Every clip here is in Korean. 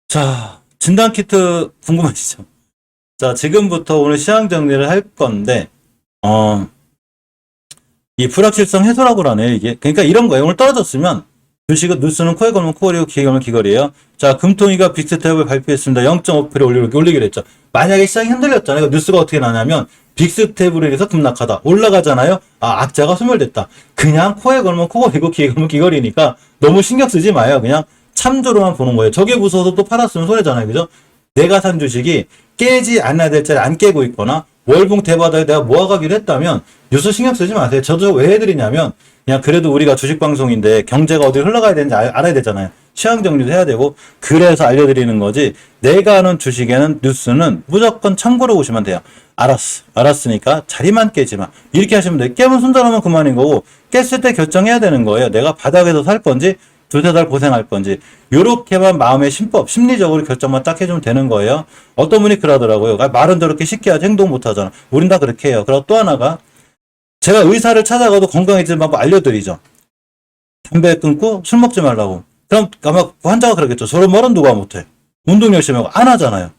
자, 진단키트 궁금하시죠? 자, 지금부터 오늘 시황 정리를 할 건데, 어, 이 불확실성 해소라고 하네요, 이게. 그러니까 이런 거예요. 오늘 떨어졌으면, 주식은 뉴스는 코에 걸면 코걸이고 기에 걸면 기걸이에요. 자, 금통위가 빅스텝을 발표했습니다. 0.5% 올리기로 했죠. 만약에 시장이 흔들렸잖아요. 뉴스가 어떻게 나냐면, 빅스텝으로 인해서 급락하다. 올라가잖아요. 아, 악재가 소멸됐다. 그냥 코에 걸면 코걸이고 기에 걸면 기걸이니까 너무 신경 쓰지 마요. 그냥 참조로만 보는 거예요. 저게 무서워서 또 팔았으면 손해잖아요. 그죠? 내가 산 주식이 깨지 않아야 될 자리 안 깨고 있거나 월봉 대바닥에 내가 모아가기로 했다면 뉴스 신경 쓰지 마세요. 저도 왜 해드리냐면 그냥 그래도 우리가 주식 방송인데 경제가 어디로 흘러가야 되는지 알아야 되잖아요. 시황 정리도 해야 되고 그래서 알려드리는 거지. 내가 아는 주식에는 뉴스는 무조건 참고로 보시면 돼요. 알았어. 알았으니까 자리만 깨지 마. 이렇게 하시면 돼요. 깨면 손절하면 그만인 거고 깼을 때 결정해야 되는 거예요. 내가 바닥에서 살 건지 두세 달 고생할 건지 요렇게만 마음의 심법 심리적으로 결정만 딱 해주면 되는 거예요. 어떤 분이 그러더라고요. 말은 저렇게 쉽게 하지 행동 못 하잖아. 우린 다 그렇게 해요. 그리고 또 하나가 제가 의사를 찾아가도 건강해지는 방법 알려드리죠. 담배 끊고 술 먹지 말라고. 그럼 아마 환자가 그러겠죠. 저런 말은 누가 못해. 운동 열심히 하고 안 하잖아요.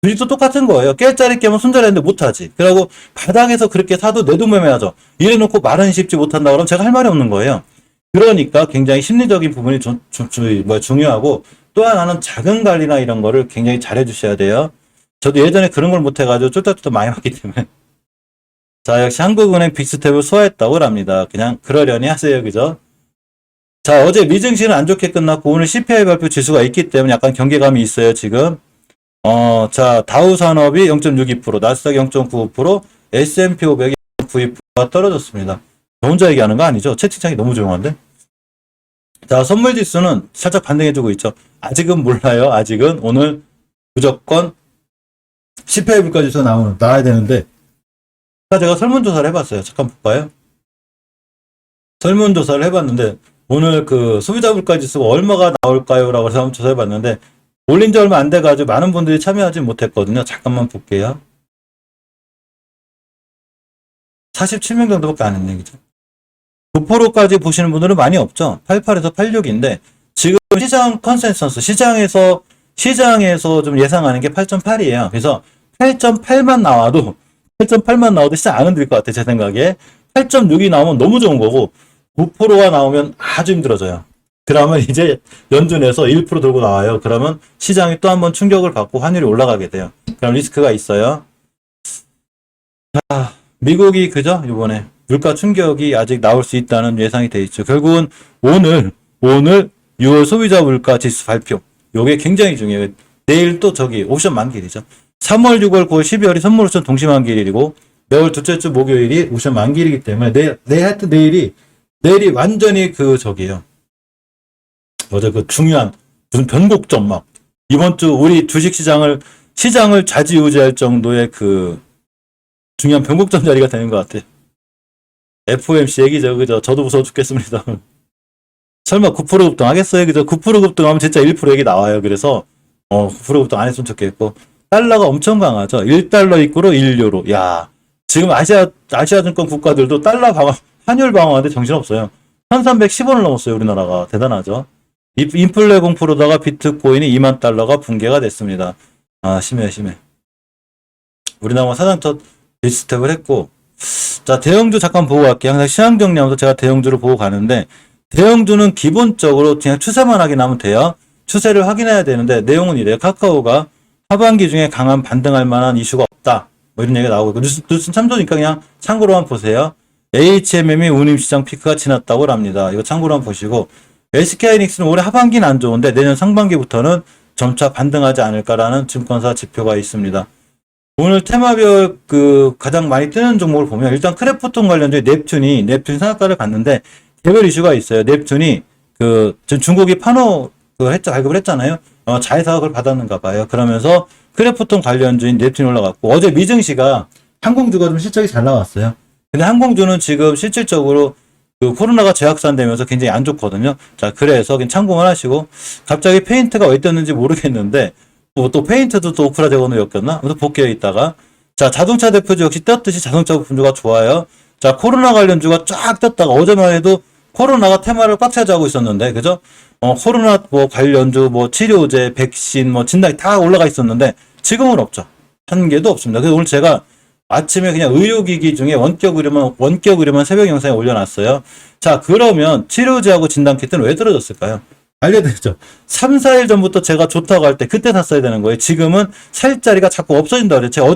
주식도 똑같은 거예요. 깰 자리 깨면 손절했는데 못하지. 그러고 바닥에서 그렇게 사도 내동매매하죠. 이래놓고 말은 쉽지 못한다 그러면 제가 할 말이 없는 거예요. 그러니까 굉장히 심리적인 부분이 중요하고 또 하나는 자금 관리나 이런 거를 굉장히 잘해 주셔야 돼요. 저도 예전에 그런 걸 못해가지고 쫄딱쫄딱 많이 왔기 때문에. 자, 역시 한국은행 빅스텝을 소화했다고 합니다. 그냥 그러려니 하세요. 그죠? 자, 어제 미증시는 안 좋게 끝났고 오늘 CPI 발표 지수가 있기 때문에 약간 경계감이 있어요. 지금. 자, 다우 산업이 0.62%, 나스닥 0.95%, S&P 500이 0.92%가 떨어졌습니다. 저 혼자 얘기하는 거 아니죠? 채팅창이 너무 조용한데? 자, 선물 지수는 살짝 반등해주고 있죠. 아직은 몰라요. 아직은 오늘 무조건 CPI 물가 지수 나와야 되는데, 제가 설문조사를 해봤어요. 잠깐 볼까요? 설문조사를 해봤는데, 오늘 그 소비자 물가 지수가 얼마가 나올까요? 라고 설문조사 해봤는데, 올린 지 얼마 안 돼가지고 많은 분들이 참여하지 못했거든요. 잠깐만 볼게요. 47명 정도밖에 안 했네, 그죠? 9%까지 보시는 분들은 많이 없죠. 88에서 86인데 지금 시장 컨센서스 시장에서 좀 예상하는 게 8.8이에요. 그래서 8.8만 나와도 시장 안 흔들 것 같아 제 생각에. 8.6이 나오면 너무 좋은 거고 9%가 나오면 아주 힘들어져요. 그러면 이제 연준에서 1% 들고 나와요. 그러면 시장이 또 한번 충격을 받고 환율이 올라가게 돼요. 그럼 리스크가 있어요. 자, 미국이 그죠? 이번에 물가 충격이 아직 나올 수 있다는 예상이 돼 있죠. 결국은 오늘 6월 소비자 물가 지수 발표. 요게 굉장히 중요해요. 내일 또 저기 옵션 만기일이죠. 3월, 6월, 9월, 12월이 선물 옵션 동시 만기일이고 매월 둘째 주 목요일이 옵션 만기일이기 때문에 하여튼 내일이 완전히 그 저기예요. 어제 그 중요한 무슨 변곡점 막 이번 주 우리 주식 시장을 좌지우지할 정도의 그 중요한 변곡점 자리가 되는 것 같아요. FOMC 얘기죠, 그죠? 저도 무서워 죽겠습니다. 설마 9% 급등하겠어요, 그죠? 9% 급등하면 진짜 1% 얘기 나와요. 그래서 9% 급등 안 했으면 좋겠고 달러가 엄청 강하죠. 1달러 입구로 1유로. 야, 지금 아시아증권 국가들도 달러 방어, 환율 방어하는데 정신없어요. 1310원을 넘었어요, 우리나라가. 대단하죠. 인플레 공포로다가 비트코인이 2만 달러가 붕괴가 됐습니다. 아, 심해. 우리나라 사상 첫 리스텝을 했고, 자, 대형주 잠깐 보고 갈게요. 항상 시황 정리하면서 제가 대형주를 보고 가는데, 대형주는 기본적으로 그냥 추세만 확인하면 돼요. 추세를 확인해야 되는데, 내용은 이래요. 카카오가 하반기 중에 강한 반등할 만한 이슈가 없다. 뭐 이런 얘기가 나오고, 뉴스는 참 좋으니까 그냥 참고로만 보세요. HMM이 운임시장 피크가 지났다고 합니다. 이거 참고로만 보시고, SK하이닉스는 올해 하반기는 안 좋은데, 내년 상반기부터는 점차 반등하지 않을까라는 증권사 지표가 있습니다. 오늘 테마별 그 가장 많이 뜨는 종목을 보면 일단 크래프톤 관련주의 넵튠이 상한가를 갔는데 개별 이슈가 있어요. 넵튠이 그 중국이 판호 발급을 했잖아요. 자회사가 그걸 받았는가 봐요. 그러면서 크래프톤 관련주인 넵튠이 올라갔고 어제 미증시가 항공주가 좀 실적이 잘 나왔어요. 근데 항공주는 지금 실질적으로 그 코로나가 재확산되면서 굉장히 안 좋거든요. 자, 그래서 그냥 참고만 하시고 갑자기 페인트가 왜 떴는지 모르겠는데 또 페인트도 또 오프라 대건으로 엮였나? 아무튼 볼게요, 이따가. 자, 자동차 대표주 역시 떴듯이 자동차 부품주가 좋아요. 자, 코로나 관련주가 쫙 떴다가 어제만 해도 코로나가 테마를 꽉 차지하고 있었는데, 그죠? 코로나 뭐 관련주, 뭐 치료제, 백신, 뭐 진단이 다 올라가 있었는데 지금은 없죠. 한 개도 없습니다. 그래서 오늘 제가 아침에 그냥 의료기기 중에 원격 의료만 새벽 영상에 올려놨어요. 자, 그러면 치료제하고 진단키트는 왜 떨어졌을까요? 알려드리죠. 3, 4일 전부터 제가 좋다고 할 때 그때 샀어야 되는 거예요. 지금은 살 자리가 자꾸 없어진다고 그랬죠. 제가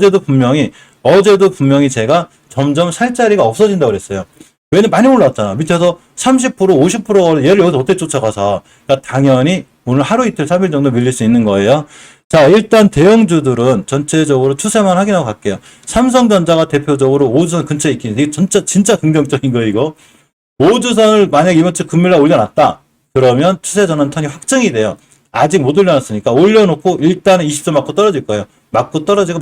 어제도 분명히 제가 점점 살 자리가 없어진다고 그랬어요. 왜냐면 많이 올라왔잖아. 밑에서 30%, 50% 얘를 여기서 어떻게 쫓아가서. 그러니까 당연히 오늘 하루 이틀, 3일 정도 밀릴 수 있는 거예요. 자, 일단 대형주들은 전체적으로 추세만 확인하고 갈게요. 삼성전자가 대표적으로 5주선 근처에 있긴 해. 이게 진짜 긍정적인 거예요, 이거. 5주선을 만약 이번 주 금요일날 올려놨다. 그러면 추세 전환 턴이 확정이 돼요. 아직 못 올려놨으니까 올려놓고 일단은 20선 맞고 떨어질 거예요. 맞고 떨어지고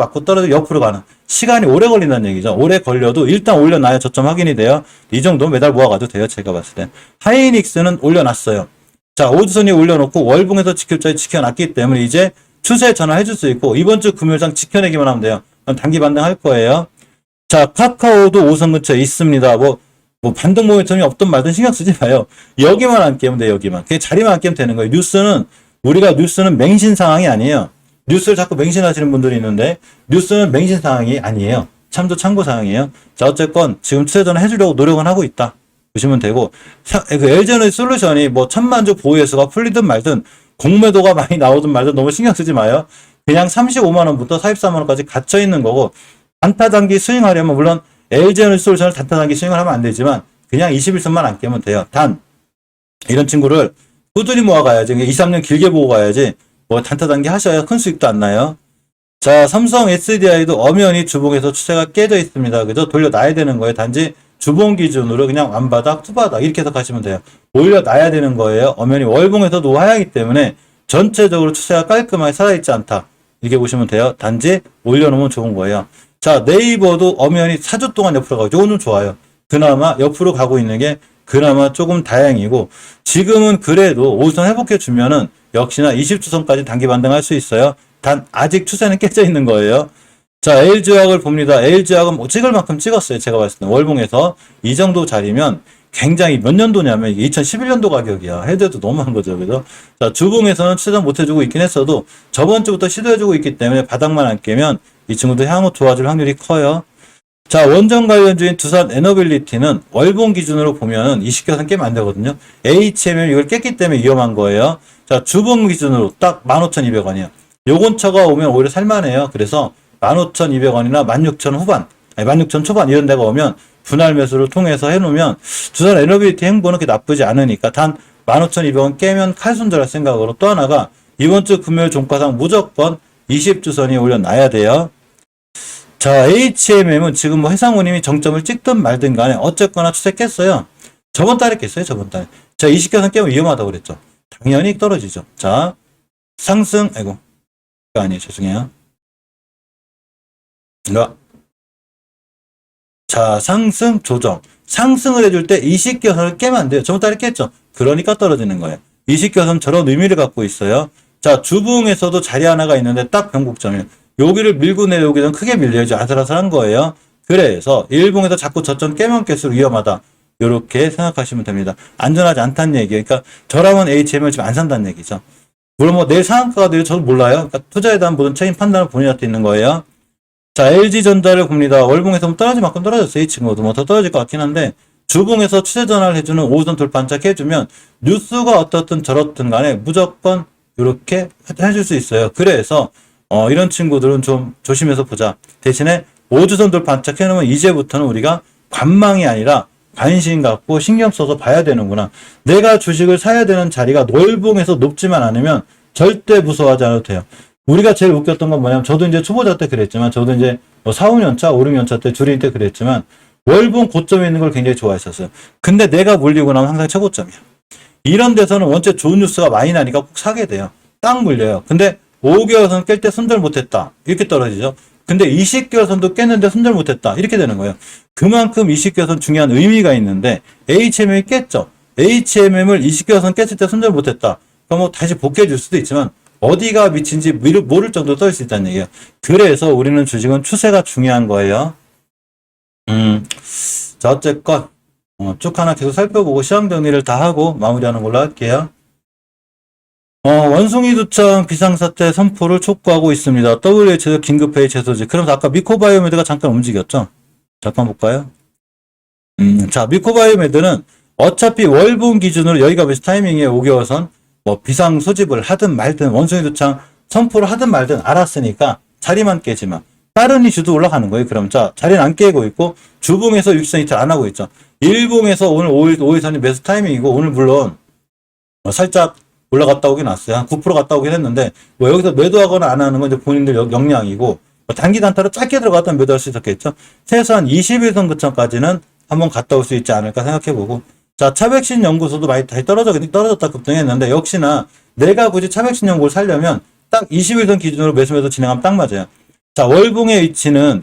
옆으로 가는. 시간이 오래 걸린다는 얘기죠. 오래 걸려도 일단 올려놔야 저점 확인이 돼요. 이 정도 매달 모아가도 돼요. 제가 봤을 땐. 하이닉스는 올려놨어요. 자, 5주선이 올려놓고 월봉에서 지킬 자리 지켜놨기 때문에 이제 추세 전환해줄 수 있고 이번 주 금요일장 지켜내기만 하면 돼요. 그럼 단기 반등할 거예요. 자, 카카오도 5선 근처에 있습니다. 뭐 반등 모멘텀이 없든 말든 신경 쓰지 마요. 여기만 안 깨면 돼, 여기만. 그냥 자리만 안 깨면 되는 거예요. 뉴스는 맹신 상황이 아니에요. 뉴스를 자꾸 맹신하시는 분들이 있는데, 뉴스는 맹신 상황이 아니에요. 참고 상황이에요. 자, 어쨌건 지금 추세 전환 해주려고 노력은 하고 있다. 보시면 되고, 그 LG에너지 솔루션이 뭐 1000만주 보유회수가 풀리든 말든, 공매도가 많이 나오든 말든 너무 신경 쓰지 마요. 그냥 35만원부터 44만원까지 갇혀있는 거고, 단타 단기 스윙하려면 물론 LG에너지 솔루션을 단타 단기 스윙을 하면 안 되지만 그냥 21선만 안 깨면 돼요. 단 이런 친구를 꾸준히 모아가야지. 2, 3년 길게 보고 가야지. 뭐 단타 단기 하셔야 큰 수익도 안 나요. 자, 삼성 SDI도 엄연히 주봉에서 추세가 깨져 있습니다. 그죠? 돌려놔야 되는 거예요. 단지 주봉 기준으로 그냥 완바닥, 투바닥 이렇게 해서 가시면 돼요. 올려놔야 되는 거예요. 엄연히 월봉에서도 하향이기 때문에 전체적으로 추세가 깔끔하게 살아있지 않다. 이렇게 보시면 돼요. 단지 올려놓으면 좋은 거예요. 자, 네이버도 엄연히 4주 동안 옆으로 가고, 이건 좀 좋아요. 그나마 옆으로 가고 있는 게 그나마 조금 다행이고, 지금은 그래도 5선 회복해주면은 역시나 20주선까지 단기 반등할 수 있어요. 단, 아직 추세는 깨져 있는 거예요. 자, LG화학을 봅니다. LG화학은 뭐 찍을 만큼 찍었어요. 제가 봤을 때. 월봉에서. 이 정도 자리면 굉장히 몇 년도냐면 이게 2011년도 가격이야. 해도 너무한 거죠. 그죠? 자, 주봉에서는 추세전 못 해주고 있긴 했어도 저번 주부터 시도해주고 있기 때문에 바닥만 안 깨면 이 친구도 향후 좋아질 확률이 커요. 자, 원전 관련주인 두산 에너빌리티는 월봉 기준으로 보면은 20개선 깨면 안 되거든요. HMM 이걸 깼기 때문에 위험한 거예요. 자, 주봉 기준으로 딱 15,200원이에요. 요건 쳐가 오면 오히려 살만해요. 그래서 15,200원이나 16,000 후반, 아니 16,000 초반 이런 데가 오면 분할 매수를 통해서 해놓으면 두산 에너빌리티 행보는 그렇게 나쁘지 않으니까 단 15,200원 깨면 칼손절할 생각으로 또 하나가 이번 주 금요일 종가상 무조건 20주선이 올려놔야 돼요. 자, HMM은 지금 뭐 해상우님이 정점을 찍든 말든 간에 어쨌거나 추세 깼어요. 저번 달에 깼어요, 저번 달에. 자, 20개선 깨면 위험하다고 그랬죠. 당연히 떨어지죠. 자, 상승, 아니에요, 죄송해요. 자, 상승, 조정. 상승을 해줄 때 20개선을 깨면 안 돼요. 저번 달에 깼죠. 그러니까 떨어지는 거예요. 20개선 저런 의미를 갖고 있어요. 자, 주봉에서도 자리 하나가 있는데 딱 변곡점이에요. 여기를 밀고 내려오기는 크게 밀려야지 아슬아슬한 거예요. 그래서 일봉에서 자꾸 저점 깨면 깰수록 위험하다. 이렇게 생각하시면 됩니다. 안전하지 않다는 얘기예요. 그러니까 저라면 HM을 지금 안 산다는 얘기죠. 물론 뭐 내일 상한가가 돼요. 저도 몰라요. 그러니까 투자에 대한 모든 책임 판단은 본인한테 있는 거예요. 자, LG전자를 봅니다. 월봉에서 떨어질 만큼 떨어졌어요. 이 친구도 뭐 더 떨어질 것 같긴 한데 주봉에서 추세 전환을 해주는 5선 돌파 반짝 해주면 뉴스가 어떻든 저렇든 간에 무조건 이렇게 해줄 수 있어요. 그래서 이런 친구들은 좀 조심해서 보자. 대신에 5주선 돌파 반짝 해놓으면 이제부터는 우리가 관망이 아니라 관심 갖고 신경 써서 봐야 되는구나. 내가 주식을 사야 되는 자리가 월봉에서 높지만 않으면 절대 무서워하지 않아도 돼요. 우리가 제일 웃겼던 건 뭐냐면 저도 이제 초보자 때 그랬지만 저도 이제 4, 5년차, 5, 6년차 때 줄일 때 그랬지만 월봉 고점에 있는 걸 굉장히 좋아했었어요. 근데 내가 물리고 나면 항상 최고점이야. 이런 데서는 원체 좋은 뉴스가 많이 나니까 꼭 사게 돼요. 딱 물려요. 근데 5개월선 깰 때 손절 못했다. 이렇게 떨어지죠. 근데 20개월선도 깼는데 손절 못했다. 이렇게 되는 거예요. 그만큼 20개월선 중요한 의미가 있는데 HMM이 깼죠. HMM을 20개월선 깼을 때 손절 못했다. 그럼 뭐 다시 복귀해 줄 수도 있지만 어디가 미친지 모를 정도로 떨 수 있다는 얘기예요. 그래서 우리는 주식은 추세가 중요한 거예요. 자, 어쨌건 쭉 하나 계속 살펴보고 시황 정리를 다 하고 마무리하는 걸로 할게요. 원숭이 두청 비상사태 선포를 촉구하고 있습니다. WH에서 긴급회의 제소지. 그러면서 아까 미코바이오메드가 잠깐 움직였죠? 잠깐 볼까요? 자, 미코바이오메드는 어차피 월분 기준으로 여기가 몇 타이밍에 5개월선 뭐 비상 소집을 하든 말든 원숭이 두청 선포를 하든 말든 알았으니까 자리만 깨지만 다른 이슈도 올라가는 거예요. 그럼 자, 자리는 안 깨고 있고 주봉에서 육선 이탈 안 하고 있죠. 일봉에서 오늘 5일선이 매수 타이밍이고 오늘 물론 살짝 올라갔다 오긴 왔어요. 한 9% 갔다 오긴 했는데, 뭐 여기서 매도하거나 안 하는 건 이제 본인들 역량이고, 뭐 단기 단타로 짧게 들어갔다면 매도할 수 있었겠죠. 최소한 21선 근처까지는 한번 갔다 올 수 있지 않을까 생각해보고, 자, 차백신 연구소도 많이 다시 떨어졌다 급등했는데, 역시나 내가 굳이 차백신 연구를 살려면 딱 21선 기준으로 매수 진행하면 딱 맞아요. 자, 월봉의 위치는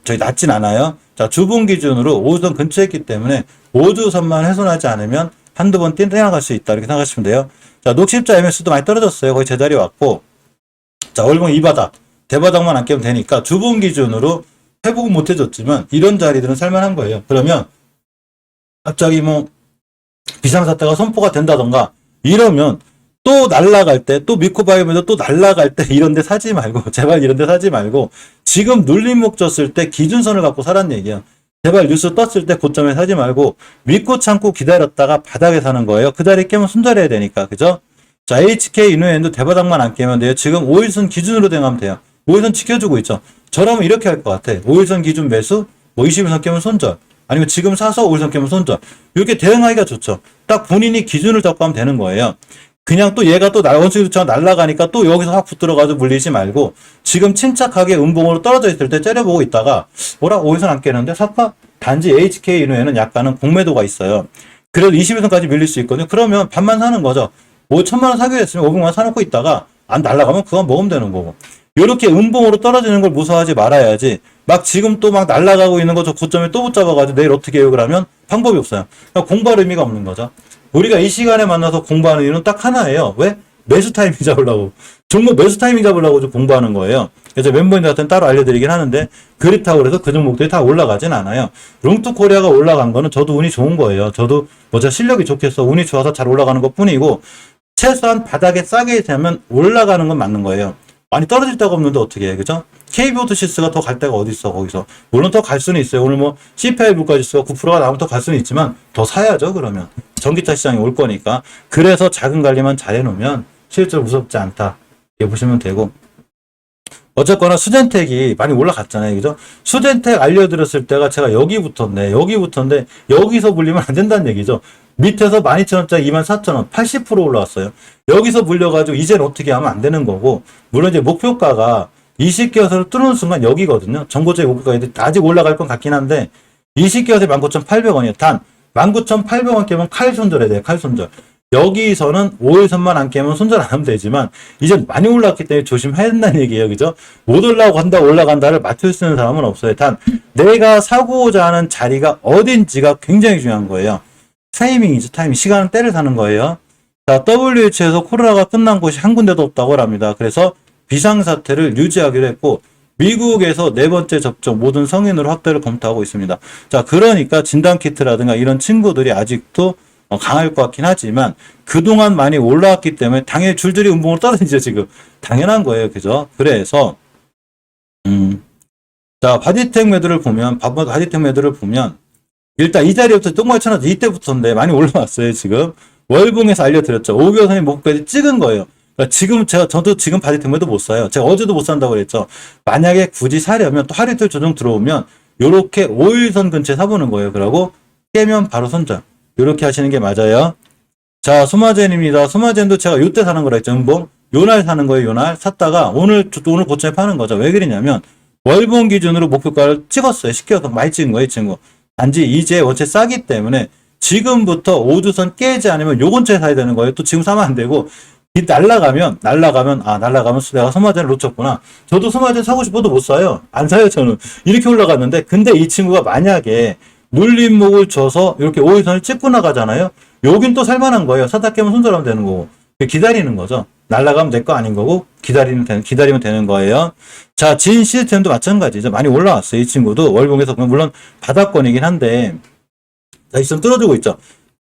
저희 낮진 않아요. 자, 주봉 기준으로 5선 근처에 있기 때문에 5주선만 훼손하지 않으면 한두 번 뛰어나갈 수 있다. 이렇게 생각하시면 돼요. 자, 녹십자 MS도 많이 떨어졌어요. 거의 제자리 왔고. 자, 월봉 이 바닥, 대바닥만 안 깨면 되니까 주봉 기준으로 회복은 못 해줬지만 이런 자리들은 살만한 거예요. 그러면 갑자기 뭐 비상사태가 선포가 된다던가 이러면 또 날라갈 때, 또 미코바이오메도 또 날라갈 때 이런 데 사지 말고, 제발 이런 데 사지 말고, 지금 눌림목 줬을 때 기준선을 갖고 사란 얘기야. 제발 뉴스 떴을 때 고점에 사지 말고 믿고 참고 기다렸다가 바닥에 사는 거예요. 그 자리 깨면 손절해야 되니까. 그죠? 자, HK 이노엔도 대바닥만 안 깨면 돼요. 지금 5일선 기준으로 대응하면 돼요. 5일선 지켜주고 있죠. 저라면 이렇게 할 것 같아. 5일선 기준 매수, 뭐 21선 깨면 손절. 아니면 지금 사서 5일선 깨면 손절. 이렇게 대응하기가 좋죠. 딱 본인이 기준을 잡고 하면 되는 거예요. 그냥 또 얘가 또 원숭이 두처럼 날아가니까 또 여기서 확 붙들어가지고 물리지 말고 지금 침착하게 음봉으로 떨어져 있을 때 째려보고 있다가 뭐라 5일선 안 깨는데 사파? 단지 HK 이노에는 약간은 공매도가 있어요. 그래도 21선까지 밀릴 수 있거든요. 그러면 반만 사는 거죠. 5천만원 사기로 했으면 500만원 사놓고 있다가 안 날아가면 그건 먹으면 되는 거고. 이렇게 음봉으로 떨어지는 걸 무서워하지 말아야지. 막 지금 또 막 날아가고 있는 거 저 고점에 또 붙잡아가지고 내일 어떻게 해요? 그러면 방법이 없어요. 그러니까 공부할 의미가 없는 거죠. 우리가 이 시간에 만나서 공부하는 이유는 딱 하나예요. 왜? 매수 타이밍 잡으려고. 종목 매수 타이밍 잡으려고 좀 공부하는 거예요. 그래서 멤버님들한테는 따로 알려드리긴 하는데 그렇다고 그래서 그 종목들이 다 올라가진 않아요. 롱투코리아가 올라간 거는 저도 운이 좋은 거예요. 저도 뭐 제 실력이 좋겠어. 운이 좋아서 잘 올라가는 것 뿐이고 최소한 바닥에 싸게 되면 올라가는 건 맞는 거예요. 많이 떨어질 데가 없는데 어떻게 해, 그죠? KB오토시스가 더 갈 데가 어디 있어, 거기서. 물론 더 갈 수는 있어요. 오늘 뭐 CPI 물가지수가 9%가 나오면 더 갈 수는 있지만 더 사야죠, 그러면. 전기차 시장이 올 거니까. 그래서 작은 관리만 잘 해놓으면 실제로 무섭지 않다. 이렇게 보시면 되고. 어쨌거나 수젠텍이 많이 올라갔잖아요, 그죠? 수젠텍 알려드렸을 때가 제가 여기부터인데 여기서 물리면 안 된다는 얘기죠. 밑에서 12,000원짜리 24,000원 80% 올라왔어요. 여기서 물려가지고 이제는 어떻게 하면 안 되는 거고, 물론 이제 목표가가 20개월선을 뚫는 순간 여기거든요. 정고점의 목표가 아직 올라갈 건 같긴 한데 20개월선이 19,800원이에요. 단 19,800원 깨면 칼 손절해야 돼요. 칼 손절. 여기서는 5일선만 안 깨면 손절 안 하면 되지만 이제 많이 올라왔기 때문에 조심해야 된다는 얘기예요. 그죠? 못 올라간다 올라간다를 맞출 수 있는 사람은 없어요. 단 내가 사고자 하는 자리가 어딘지가 굉장히 중요한 거예요. 타이밍이죠. 타이밍. 시간은 때를 사는 거예요. 자, WH에서 코로나가 끝난 곳이 한 군데도 없다고 합니다. 그래서 비상사태를 유지하기로 했고 미국에서 네 번째 접종 모든 성인으로 확대를 검토하고 있습니다. 자, 그러니까 진단키트라든가 이런 친구들이 아직도 강할 것 같긴 하지만 그동안 많이 올라왔기 때문에 당연히 줄줄이 음봉으로 떨어지죠. 지금 당연한 거예요. 그죠? 그래서 자, 바디텍 매도를 보면 일단 이 자리부터 똥말 쳐놨죠. 이때부터인데 많이 올라왔어요. 지금 월봉에서 알려드렸죠. 5개월선이 목표까지 찍은 거예요. 그러니까 지금 저도 지금 바디텍 매도 못 사요. 제가 어제도 못 산다고 그랬죠. 만약에 굳이 사려면 또 하루 이틀 조정 들어오면 요렇게 5일선 근처에 사보는 거예요. 그러고 깨면 바로 손절. 요렇게 하시는 게 맞아요. 자, 소마젠입니다. 소마젠도 제가 요때 사는 거라 했죠. 음봉. 요날 사는 거예요. 요날 샀다가 오늘 고점에 파는 거죠. 왜 그러냐면 월봉 기준으로 목표가를 찍었어요. 시켜서 많이 찍은 거예요. 이 친구. 단지 이제 원체 싸기 때문에 지금부터 5주선 깨지 않으면 요 근처에 사야 되는 거예요. 또 지금 사면 안 되고 날라가면 내가 소마젠을 놓쳤구나. 저도 소마젠 사고 싶어도 못 사요. 안 사요. 저는. 이렇게 올라갔는데 근데 이 친구가 만약에 눌림목을 줘서 이렇게 5일선을 찍고 나가잖아요. 여긴 또 살만한 거예요. 사다 깨면 손절하면 되는 거고. 기다리는 거죠. 날아가면 내 거 아닌 거고 기다리면 되는 거예요. 자, 진 시스템도 마찬가지죠. 많이 올라왔어요. 이 친구도 월봉에서 물론 바닥권이긴 한데 자, 있으면 뚫어주고 있죠.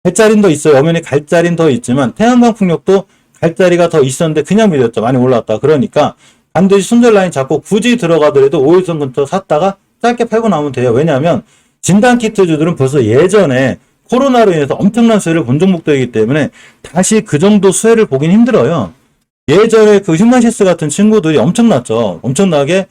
갈자리는 더 있어요. 엄연히 갈자리는 더 있지만 태양광 풍력도 갈 자리가 더 있었는데 그냥 밀렸죠. 많이 올라왔다. 그러니까 반드시 손절 라인 잡고 굳이 들어가더라도 5일선 근처 샀다가 짧게 팔고 나오면 돼요. 왜냐하면 진단키트주들은 벌써 예전에 코로나로 인해서 엄청난 수혜를 본 종목들이기 때문에 다시 그 정도 수혜를 보긴 힘들어요. 예전에 그 휴먼시스 같은 친구들이 엄청났죠. 엄청나게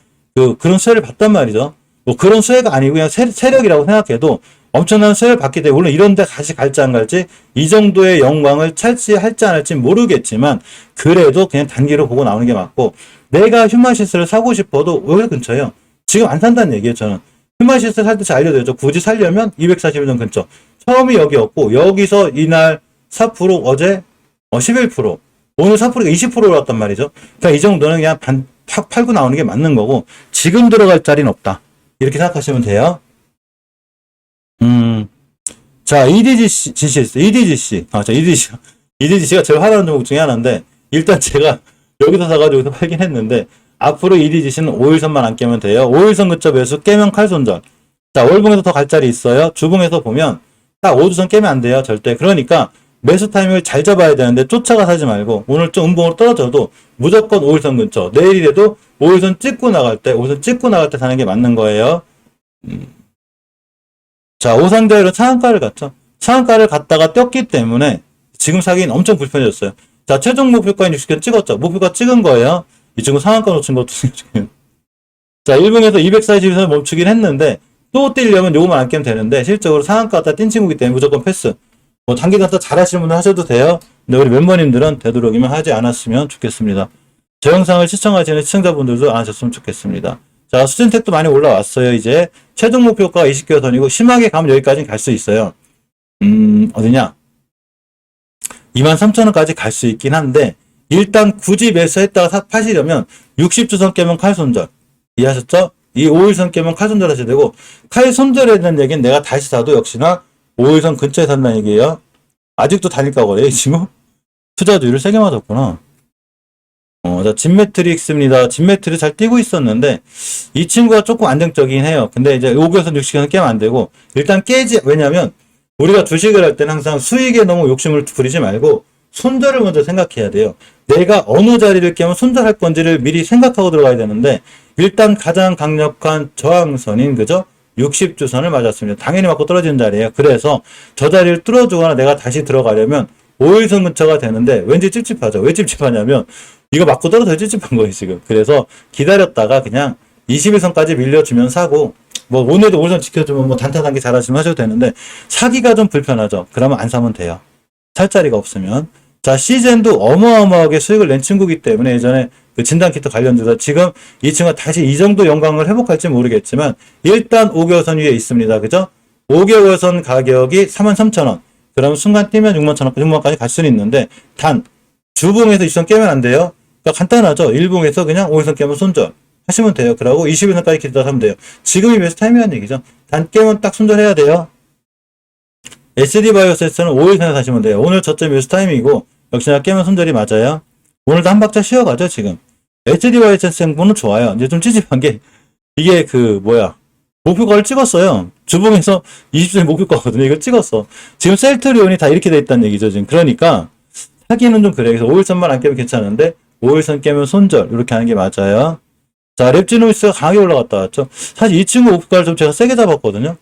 그런 수혜를 봤단 말이죠. 뭐 그런 수혜가 아니고 그냥 세력이라고 생각해도 엄청난 수혜를 받기 때문에 물론 이런 데 다시 갈지 안 갈지 이 정도의 영광을 차지할지 안 할지 모르겠지만 그래도 그냥 단기로 보고 나오는 게 맞고 내가 휴먼시스를 사고 싶어도 여기 근처에요. 지금 안 산다는 얘기예요. 저는 휴먼시스 살 때 잘 알려드렸죠. 굳이 살려면 241점 근처. 처음이 여기였고 여기서 이날 4% 어제 11% 오늘 4%가 20% 올랐단 말이죠. 그러니까 이 정도는 그냥 팍 팔고 나오는 게 맞는 거고 지금 들어갈 자리는 없다. 이렇게 생각하시면 돼요. 자, EDGC 있어요. EDGC. EDGC가 제일 화나는 종목 중에 하나인데 일단 제가 여기서 사가지고 여기서 팔긴 했는데 앞으로 EDGC는 5일선만 안 깨면 돼요. 5일선 근처 매수 깨면 칼손절. 자, 월봉에서 더 갈 자리 있어요. 주봉에서 보면 딱 5주선 깨면 안 돼요. 절대. 그러니까 매수 타이밍을 잘 잡아야 되는데 쫓아가 사지 말고 오늘 좀 음봉으로 떨어져도 무조건 5일선 근처. 내일이라도 5일선 찍고 나갈 때 5일선 찍고 나갈 때 사는 게 맞는 거예요. 자, 오상자율은 상한가를 갔죠. 상한가를 갔다가 떴기 때문에 지금 사기는 엄청 불편해졌어요. 자, 최종 목표가인 60개 찍었죠. 목표가 찍은 거예요. 이 친구 상한가 놓친 것도 지금. 자, 1봉에서 242선을 멈추긴 했는데 또 뛰려면 요거만 안 깨면 되는데 실적으로 상한가 갖다 뛴 친구이기 때문에 무조건 패스. 뭐 단기간 더 잘하시는 분은 하셔도 돼요. 근데 우리 멤버님들은 되도록이면 하지 않았으면 좋겠습니다. 저 영상을 시청하시는 시청자분들도 안 하셨으면 좋겠습니다. 자, 수진택도 많이 올라왔어요. 이제 최종 목표가가 20개월 선이고 심하게 가면 여기까지 갈 수 있어요. 어디냐? 23,000원까지 갈 수 있긴 한데 일단 굳이 매수했다가 파시려면 60주선 깨면 칼손절. 이해하셨죠? 이 5일선 깨면 칼손절 하셔야 되고 칼손절에 대한 얘기는 내가 다시 사도 역시나 5일선 근처에 산다는 얘기예요. 아직도 달릴까 거래요, 이 친구? 투자주의를 세게 맞았구나. 자, 진매트릭스입니다. 진매트릭 잘 뛰고 있었는데, 이 친구가 조금 안정적이긴 해요. 근데 이제 5개선 60개선 깨면 안 되고, 일단 깨지, 왜냐면, 우리가 주식을 할 때는 항상 수익에 너무 욕심을 부리지 말고, 손절을 먼저 생각해야 돼요. 내가 어느 자리를 깨면 손절할 건지를 미리 생각하고 들어가야 되는데, 일단 가장 강력한 저항선인, 그죠? 60주선을 맞았습니다. 당연히 맞고 떨어지는 자리예요. 그래서 저 자리를 뚫어주거나 내가 다시 들어가려면 5일선 근처가 되는데 왠지 찝찝하죠. 왜 찝찝하냐면 이거 맞고 떨어져야 찝찝한 거예요, 지금. 그래서 기다렸다가 그냥 21선까지 밀려주면 사고 뭐 오늘도 5일선 지켜주면 뭐 단타단기 잘하시면 하셔도 되는데 사기가 좀 불편하죠. 그러면 안 사면 돼요. 살 자리가 없으면. 자, 시젠도 어마어마하게 수익을 낸 친구이기 때문에 예전에 그 진단키트 관련돼서 지금 이 친구가 다시 이 정도 영광을 회복할지 모르겠지만 일단 5개월선 위에 있습니다. 그죠? 5개월선 가격이 43,000원. 그럼 순간 뛰면 61,000원까지 갈 수는 있는데 단 주봉에서 2선 깨면 안 돼요. 그러니까 간단하죠. 1봉에서 그냥 5일선 깨면 손절 하시면 돼요. 그러고 21선까지 기다려 하면 돼요. 지금이 베스트 타이밍이라는 얘기죠. 단 깨면 딱 손절해야 돼요. SD바이오센스는 5일선에 사시면 돼요. 오늘 저점 베스트 타이밍이고 역시나 깨면 손절이 맞아요. 오늘도 한 박자 쉬어가죠, 지금. SD바이오센스 행보는 좋아요. 이제 좀 찌집한 게 이게 목표가를 찍었어요. 주봉에서 20주의 목표가거든요. 이걸 찍었어. 지금 셀트리온이 다 이렇게 돼 있다는 얘기죠, 지금. 그러니까 사기는 좀 그래요. 그래서 5일선만 안 깨면 괜찮은데 5일선 깨면 손절 이렇게 하는 게 맞아요. 자, 랩지노이스가 강하게 올라갔다 왔죠. 사실 이 친구 목표가를 좀 제가 세게 잡았거든요.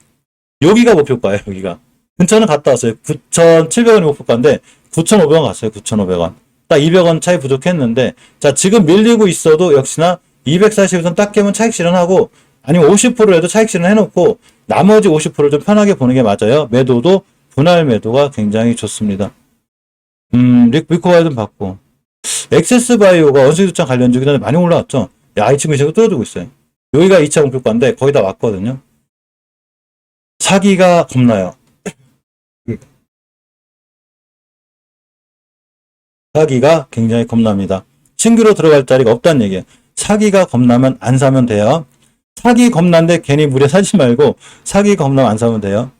여기가 목표가예요, 여기가. 근처는 갔다 왔어요. 9,700원이 목표가인데 9,500원 갔어요. 9,500원. 딱 200원 차이 부족했는데 자, 지금 밀리고 있어도 역시나 240선 딱 깨면 차익 실현하고 아니면 50%라도 차익 실현 해놓고 나머지 50%를 좀 편하게 보는 게 맞아요. 매도도 분할 매도가 굉장히 좋습니다. 리코바이오 좀 받고 엑세스바이오가 원수기두장 관련주기 전에 많이 올라왔죠. 야, 이 친구 지금 뚫어주고 있어요. 여기가 2차 목표가인데 거의 다 왔거든요. 사기가 겁나요. 사기가 굉장히 겁납니다. 신규로 들어갈 자리가 없다는 얘기예요. 사기가 겁나면 안 사면 돼요. 사기 겁난데 괜히 무리해 사지 말고 사기 겁나면 안 사면 돼요.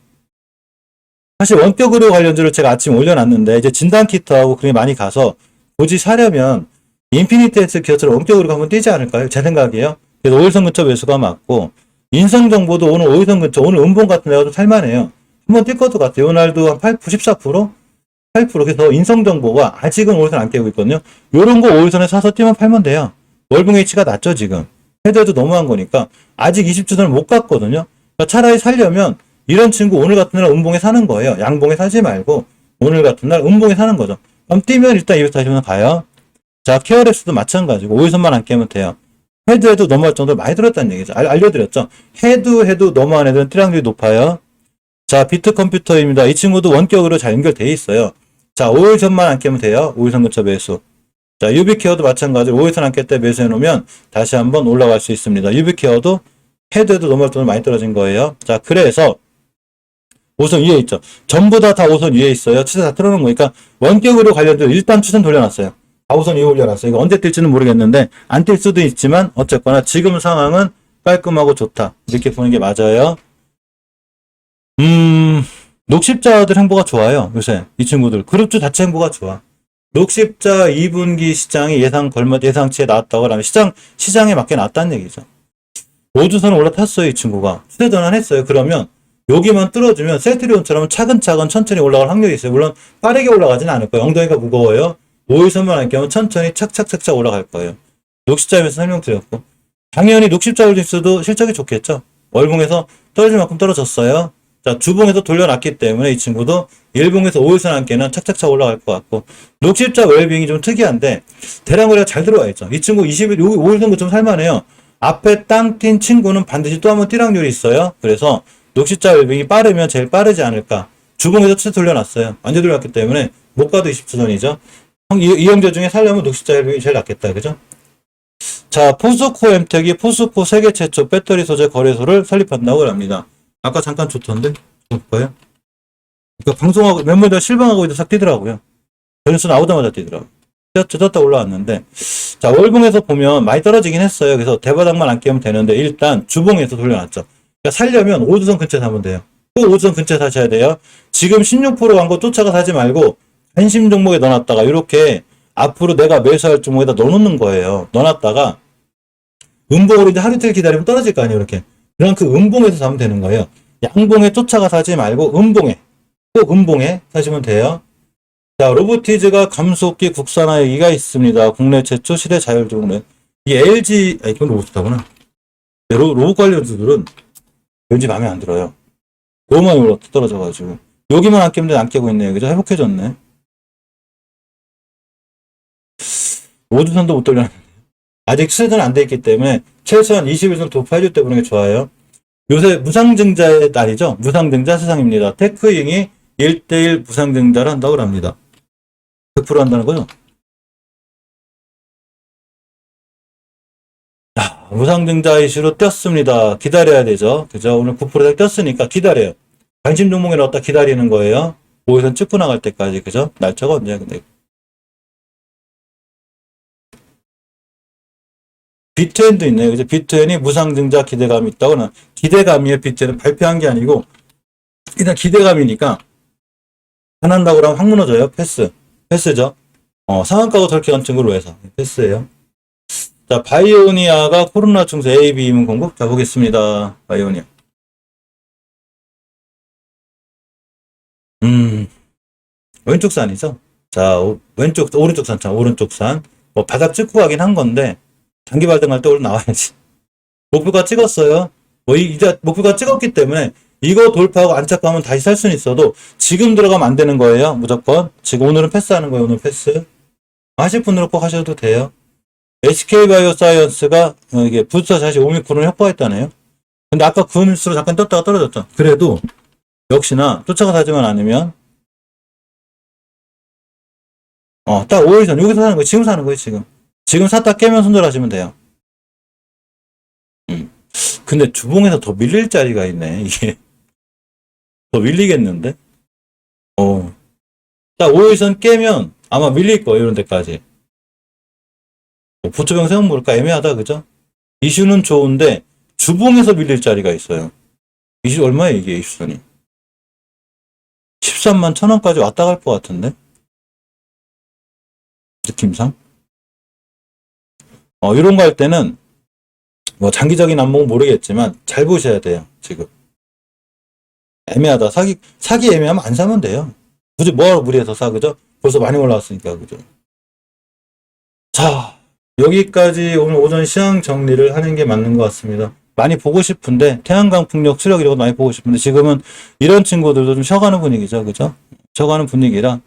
사실 원격 의료 관련주를 제가 아침에 올려놨는데 이제 진단키트하고 그게 많이 가서 굳이 사려면 인피니트 헬스 기어처럼 원격 의료가 한번 뛰지 않을까요? 제 생각이에요. 그래서 5일선 근처 매수가 맞고 인성정보도 오늘 5일선 근처 오늘 음봉 같은 데가 좀 살만해요. 한번 뛸 것도 같아요. 오늘도 한 94%? 8%. 그래서 인성정보가 아직은 5일선 안 깨고 있거든요. 요런 거 5일선에 사서 뛰면 팔면 돼요. 월봉 H가 낮죠, 지금. 헤드도 너무한 거니까. 아직 20주선을 못 갔거든요. 그러니까 차라리 살려면 이런 친구 오늘 같은 날 음봉에 사는 거예요. 양봉에 사지 말고 오늘 같은 날 음봉에 사는 거죠. 그럼 뛰면 일단 240원 가요. 자, 케어랩스도 마찬가지고 5일선만 안 깨면 돼요. 헤드에도 넘어갈 정도로 많이 들었다는 얘기죠. 알려드렸죠. 헤드 넘어간 애들은 뛰락률이 높아요. 자, 비트컴퓨터입니다. 이 친구도 원격으로 잘 연결돼 있어요. 자, 5일선만 안 깨면 돼요. 5일선 근처 매수. 자, 유비케어도 마찬가지로 5일선 안 깰 때 매수해 놓으면 다시 한번 올라갈 수 있습니다. 유비케어도 헤드에도 넘어갈 정도로 많이 떨어진 거예요. 자, 그래서 5선 위에 있죠. 전부 다 5선 위에 있어요. 추세 다 틀어놓은 거니까 원격으로 관련돼서 일단 추세 돌려놨어요. 4호선 위에 올려놨어요. 이거 언제 뛸지는 모르겠는데 안 뛸 수도 있지만 어쨌거나 지금 상황은 깔끔하고 좋다. 이렇게 보는 게 맞아요. 녹십자들 행보가 좋아요. 요새 이 친구들 그룹주 자체 행보가 좋아. 녹십자 2분기 시장이 예상치에 나왔다고 하면 시장에 맞게 나왔다는 얘기죠. 5주선을 올라탔어요. 이 친구가 추세 전환했어요. 그러면 여기만 뚫어주면 셀트리온처럼 차근차근 천천히 올라갈 확률이 있어요. 물론 빠르게 올라가지는 않을 거예요. 엉덩이가 무거워요. 5일선만 안 깨면 천천히 착착착착 올라갈 거예요. 녹십자에서 설명드렸고 당연히 녹십자 홀딩스도 실적이 좋겠죠. 월봉에서 떨어질 만큼 떨어졌어요. 자, 주봉에서 돌려놨기 때문에 이 친구도 일봉에서 5일선 안 깨면 착착착 올라갈 것 같고 녹십자 웰빙이 좀 특이한데 대량거래가 잘 들어와 있죠. 이 친구 20일 여기 5일선 좀 살만해요. 앞에 땅 뛴 친구는 반드시 또 한번 뛰락률이 있어요. 그래서 녹십자 웰빙이 빠르면 제일 빠르지 않을까. 주봉에서 추세 돌려놨어요. 완전 돌려놨기 때문에 못 가도 20주선이죠. 이 형제 중에 살려면 녹십자 웰빙이 제일 낫겠다. 그죠? 자, 포스코 엠텍이 포스코 세계 최초 배터리 소재 거래소를 설립한다고 합니다. 아까 잠깐 줬던데? 볼까요? 그러니까 방송하고, 멤버들 실방하고 있는데 싹 뛰더라고요. 변수 나오자마자 뛰더라고요. 뜯었다 올라왔는데. 자, 월봉에서 보면 많이 떨어지긴 했어요. 그래서 대바닥만 안 깨면 되는데, 일단 주봉에서 돌려놨죠. 그러니까 살려면 5주선 근처에 사면 돼요. 꼭 5주선 근처에 사셔야 돼요. 지금 16% 간 거 쫓아가 사지 말고, 관심 종목에 넣어놨다가, 이렇게 앞으로 내가 매수할 종목에다 넣어놓는 거예요. 넣어놨다가, 음봉으로 이제 하루 이틀 기다리면 떨어질 거 아니에요, 이렇게. 그럼 그 음봉에서 사면 되는 거예요. 양봉에 쫓아가 사지 말고 꼭 음봉에 사시면 돼요. 자, 로보티즈가 감속기 국산화 얘기가 있습니다. 국내 최초 실내 자율주행은 이 LG, 이건 로봇이다구나. 로봇 관련주들은 왠지 마음에 안 들어요. 너무 많이 떨어져가지고. 여기만 안 깨면 안 깨고 있네요. 그죠? 회복해졌네. 5주선도 못 돌려놨는데. 아직 수세는 안 돼 있기 때문에 최소한 20일선 도파해줄 때 보는 게 좋아요. 요새 무상증자의 날이죠. 무상증자 세상입니다. 테크잉이 1대1 무상증자를 한다고 합니다. 100% 한다는 거죠. 자, 무상증자 이슈로 떴습니다. 기다려야 되죠. 그죠? 오늘 9%에 떴으니까 기다려요. 관심 종목에 넣었다 기다리는 거예요. 5일선 찍고 나갈 때까지. 그죠? 날짜가 언제야, 근데. 비트엔도 있네요. 그죠? 비트엔이 무상증자 기대감이 있다고는. 기대감이에요. 비트엔은 발표한 게 아니고, 일단 기대감이니까, 안 한다고 하면 확 무너져요. 패스죠. 상한가고 저렇게 간 친구로 해서. 패스예요. 자, 바이오니아가 코로나 증세 AB 이문 공급. 자, 보겠습니다. 바이오니아. 왼쪽 산이죠. 자, 오른쪽 산, 오른쪽 산. 뭐, 바닥 찍고 가긴 한 건데, 단기 발등할 때 오늘 나와야지. 목표가 찍었어요. 이제 목표가 찍었기 때문에 이거 돌파하고 안착하면 다시 살 수는 있어도 지금 들어가면 안 되는 거예요. 무조건. 지금 오늘은 패스하는 거예요. 오늘 패스. 하실 분들은 꼭 하셔도 돼요. SK바이오사이언스가 이게 부스터샷이 오미크론을 확보했다네요. 근데 아까 그 뉴스로 잠깐 떴다가 떨어졌죠. 그래도 역시나 쫓아가 사지만 않으면 딱 5일 전 여기서 사는 거예요. 지금 사는 거예요. 지금 샀다 깨면 손절하시면 돼요. 근데 주봉에서 더 밀릴 자리가 있네. 이게 더 밀리겠는데? 딱 5일선 깨면 아마 밀릴 거예요. 이런 데까지. 보초병 세운 물가 애매하다. 그죠? 이슈는 좋은데 주봉에서 밀릴 자리가 있어요. 이슈 얼마예요? 이게 이슈선이 13만 1,000원까지 왔다 갈 것 같은데? 느낌상? 이런 거 할 때는 뭐 장기적인 안목은 모르겠지만 잘 보셔야 돼요. 지금 애매하다. 사기 애매하면 안 사면 돼요. 굳이 뭐하러 무리해서 사, 그죠? 벌써 많이 올라왔으니까, 그죠? 자, 여기까지 오늘 오전 시황 정리를 하는 게 맞는 것 같습니다. 많이 보고 싶은데, 태양광 풍력 수력 이런 거 많이 보고 싶은데, 지금은 이런 친구들도 좀 쉬어가는 분위기죠, 그죠? 쉬어가는 분위기라,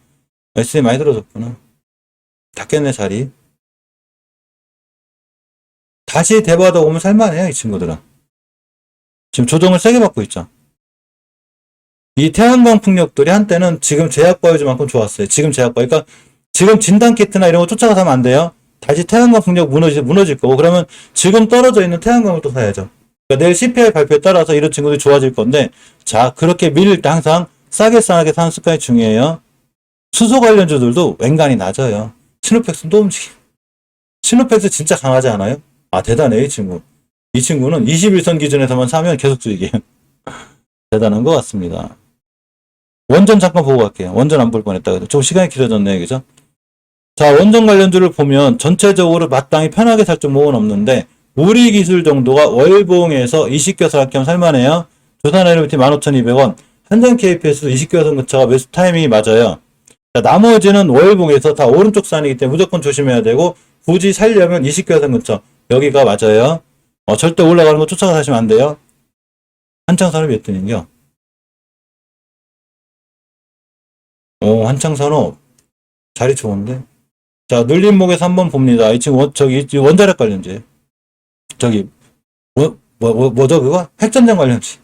SE 많이 들어졌구나. 닫겠네, 자리. 다시 대바다 오면 살만해요, 이 친구들은. 지금 조정을 세게 받고 있죠. 이 태양광 풍력들이 한때는 지금 제약바이오만큼 좋았어요. 지금 제약바이오. 그러니까 지금 진단키트나 이런 거 쫓아가서 하면 안 돼요. 다시 태양광 풍력 무너질 거고, 그러면 지금 떨어져 있는 태양광을 또 사야죠. 그러니까 내일 CPI 발표에 따라서 이런 친구들이 좋아질 건데, 자, 그렇게 밀릴 때 항상 싸게 사는 습관이 중요해요. 수소 관련주들도 웬간히 낮아요. 시노펙스는 또 움직여. 시노펙스 진짜 강하지 않아요? 아, 대단해, 이 친구. 이 친구는 21선 기준에서만 사면 계속 수익이에요. 대단한 것 같습니다. 원전 잠깐 보고 갈게요. 원전 안 볼 뻔했다. 그래도 좀 시간이 길어졌네, 그죠? 자, 원전 관련주를 보면 전체적으로 마땅히 편하게 살 종목은 없는데, 우리 기술 정도가 월봉에서 20개선 할겸 살만해요. 조선 에너비티 15,200원, 한전 KPS도 20개선 근처가 매수 타이밍이 맞아요. 자, 나머지는 월봉에서 다 오른쪽 산이기 때문에 무조건 조심해야 되고, 굳이 살려면 20개선 근처, 여기가 맞아요. 절대 올라가는 거 쫓아가 사시면 안 돼요. 한창산업 몇 등인겨? 한창산업 자리 좋은데? 자, 눌림목에서 한번 봅니다. 이 친구, 저기, 원자력 관련지. 저기, 뭐죠, 그거? 핵전쟁 관련지.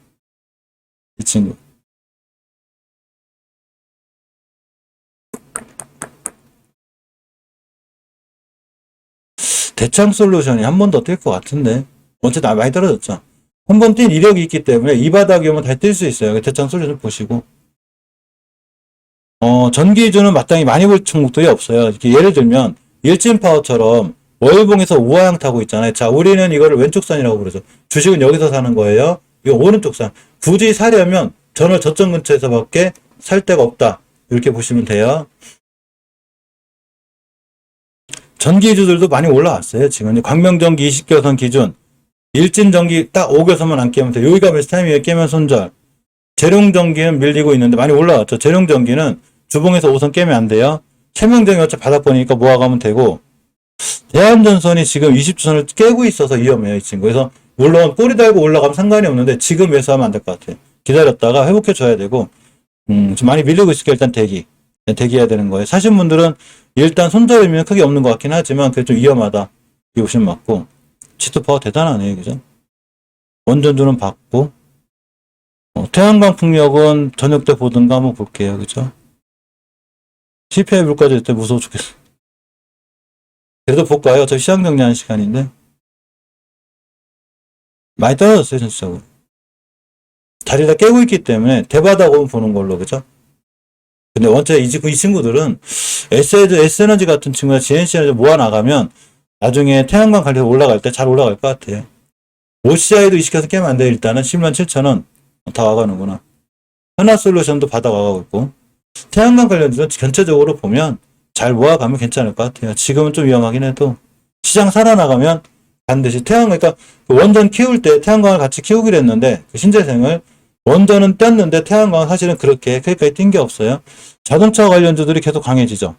이 친구. 대창 솔루션이 한 번 더 뛸 것 같은데. 어쨌든 많이 떨어졌죠. 한 번 뛴 이력이 있기 때문에 이 바닥이 오면 다시 뛸 수 있어요. 대창 솔루션 보시고. 전기주는 마땅히 많이 볼 종목들이 없어요. 이렇게 예를 들면, 일진파워처럼 월봉에서 우하향 타고 있잖아요. 자, 우리는 이거를 왼쪽 산이라고 부르죠. 주식은 여기서 사는 거예요. 이거 오른쪽 산. 굳이 사려면 전월 저점 근처에서밖에 살 데가 없다. 이렇게 보시면 돼요. 전기주들도 많이 올라왔어요. 지금 광명전기 20개선 기준. 일진전기 딱 5개선만 안 깨면 돼요. 여기가 매수 타이밍에 깨면 손절. 재룡전기는 밀리고 있는데 많이 올라왔죠. 재룡전기는 주봉에서 5선 깨면 안 돼요. 세명전기 어차피 바닥 보니까 모아가면 되고, 대한전선이 지금 20주선을 깨고 있어서 위험해요, 이 친구. 그래서 물론 꼬리 달고 올라가면 상관이 없는데 지금 매수하면 안 될 것 같아요. 기다렸다가 회복해줘야 되고, 좀 많이 밀리고 있으니까 일단 대기해야 되는 거예요. 사신 분들은 일단 손절 의미는 크게 없는 것 같긴 하지만 그게 좀 위험하다. 이게 보시면 맞고, 치트파워 대단하네요, 그죠? 원전주는 받고, 태양광 풍력은 저녁 때 보든가 한번 볼게요, 그죠? CPI 물가질 때 무서워 죽겠어. 그래도 볼까요? 어차피 시장 정리하는 시간인데. 많이 떨어졌어요, 전체적으로. 자리 다 깨고 있기 때문에 대바닥 오면 보는 걸로, 그죠? 근데 원체 이 친구들은 S에너지 같은 친구나 GNC에너지 모아나가면 나중에 태양광 관리해서 올라갈 때 잘 올라갈 것 같아요. OCI도 이식해서 깨면 안 돼. 일단은 107,000원 다 와가는구나. 하나솔루션도 바닥 와가고 있고. 태양광 관련주는 전체적으로 보면 잘 모아가면 괜찮을 것 같아요. 지금은 좀 위험하긴 해도 시장 살아나가면 반드시 그러니까 원전 키울 때 태양광을 같이 키우기로 했는데, 그 신재생을 원전은 뗐는데 태양광은 사실은 그렇게 크게까지 뛴 게 없어요. 자동차 관련주들이 계속 강해지죠.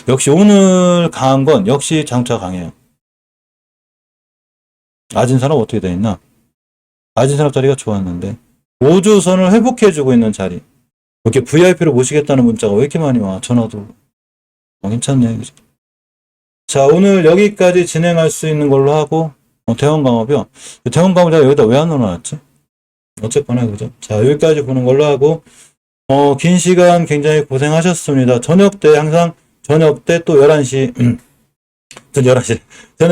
역시 오늘 강한 건 역시 자동차가 강해요. 아진산업 어떻게 돼 있나? 아진산업 자리가 좋았는데 5주선을 회복해주고 있는 자리. 이렇게 VIP로 모시겠다는 문자가 왜 이렇게 많이 와? 전화도. 괜찮네. 그죠? 자, 오늘 여기까지 진행할 수 있는 걸로 하고, 대원강업이요. 대원강업 제가 여기다 왜 안 넣어놨지? 어쨌거나, 그죠? 자, 여기까지 보는 걸로 하고, 긴 시간 굉장히 고생하셨습니다. 저녁 때, 항상 저녁 때 또 11시, 저녁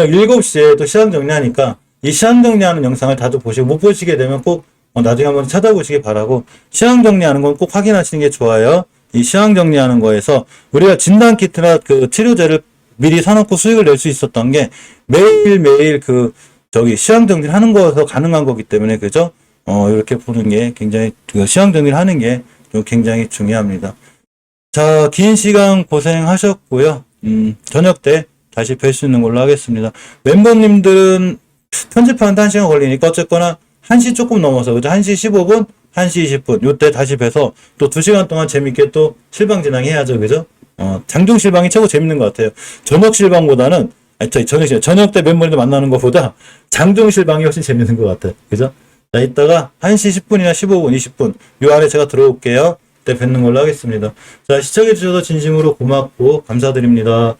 7시에 또 시장 정리하니까, 이 시장 정리하는 영상을 다들 보시고, 못 보시게 되면 꼭 나중에 한번 찾아보시기 바라고, 시장 정리하는 건 꼭 확인하시는 게 좋아요. 이 시장 정리하는 거에서 우리가 진단키트나 그 치료제를 미리 사놓고 수익을 낼 수 있었던 게 매일매일 시장 정리를 하는 거에서 가능한 거기 때문에, 그죠? 이렇게 보는 게 굉장히, 시장 정리를 하는 게 굉장히 중요합니다. 자, 긴 시간 고생하셨고요. 저녁 때 다시 뵐 수 있는 걸로 하겠습니다. 멤버님들은 편집하는데 1시간 걸리니까 어쨌거나 1시 조금 넘어서, 그죠? 1시 15분 1시 20분 요때 다시 뵈서 또 2시간 동안 재밌게 또 실방 진행해야죠. 그죠? 장중 실방이 최고 재밌는 것 같아요. 저녁 실방보다는 저녁 때 멤버들 만나는 것보다 장중 실방이 훨씬 재밌는 것 같아요. 그죠? 자, 이따가 1시 10분이나 15분, 20분 요 안에 제가 들어올게요. 그때 뵙는 걸로 하겠습니다. 자, 시청해주셔서 진심으로 고맙고 감사드립니다.